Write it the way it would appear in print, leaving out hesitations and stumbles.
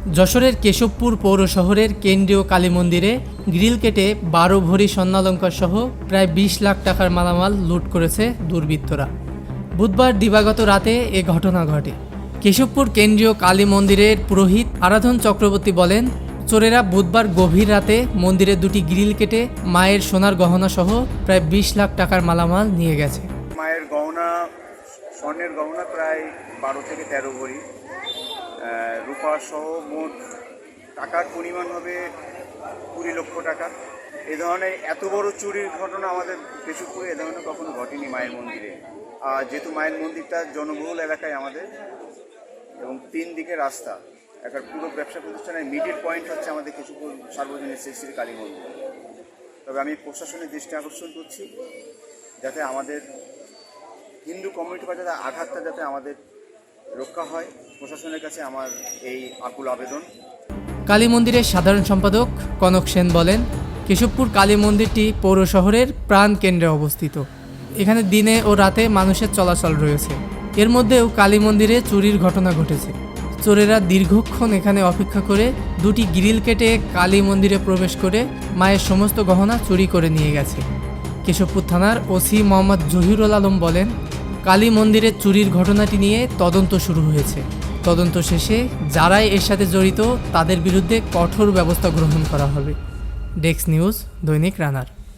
যশোরের কেশবপুর পৌর শহরের কেন্দ্রীয় কালী মন্দিরে গ্রিল কেটে ১২ ভরি স্বর্ণালঙ্কার সহ প্রায় ২০ লাখ টাকার মালামাল লুট করেছে দুর্বৃত্তরা। বুধবার দিবাগত রাতে এ ঘটনা ঘটে। কেশবপুর কেন্দ্রীয় কালী মন্দিরের পুরোহিত আরাধন চক্রবর্তী বলেন, চোরেরা বুধবার গভীর রাতে মন্দিরের দুটি গ্রিল কেটে মায়ের সোনার গহনা সহ প্রায় ২০ লাখ টাকার মালামাল নিয়ে গেছে। মায়ের গহনা, স্বর্ণের গহনা প্রায় ১২ থেকে ১৩ ভরি, রূপা সহ মোট টাকার পরিমাণ হবে ২০ লক্ষ টাকা। এ ধরনের এত বড় চুরির ঘটনা আমাদের কেশবপুরে এ ধরনের কখনো ঘটেনি মায়ের মন্দিরে। আর যেহেতু মায়ের মন্দিরটা জনবহুল এলাকায় আমাদের এবং ৩ দিকে রাস্তা, একটা পুরো ব্যবসা প্রতিষ্ঠানের মিডিল পয়েন্ট হচ্ছে আমাদের কেশবপুর সার্বজনীন শ্রী কালী মন্দির। তবে আমি প্রশাসনের দৃষ্টি আকর্ষণ করছি যাতে আমাদের হিন্দু কমিউনিটি বা যাতে আঘাতটা যাতে আমাদের রক্ষা হয়, প্রশাসনের কাছে আমার এই আকুল আবেদন। কালী মন্দিরের সাধারণ সম্পাদক কনক সেন বলেন, কেশবপুর কালী মন্দিরটি পৌর শহরের প্রাণ কেন্দ্রে অবস্থিত। এখানে দিনে ও রাতে মানুষের চলাচল রয়েছে। এর মধ্যেও কালী মন্দিরে চুরির ঘটনা ঘটেছে। চোরেরা দীর্ঘক্ষণ এখানে অপেক্ষা করে দুটি গ্রিল কেটে কালী মন্দিরে প্রবেশ করে মায়ের সমস্ত গহনা চুরি করে নিয়ে গেছে। কেশবপুর থানার ওসি মোহাম্মদ জহিরুল আলম বলেন, কালী মন্দিরের চুরির ঘটনাটি নিয়ে তদন্ত শুরু হয়েছে। তদন্ত শেষে যারাই এর সাথে জড়িত তাদের বিরুদ্ধে কঠোর ব্যবস্থা গ্রহণ করা হবে। ডেস্ক নিউজ, দৈনিক রানার।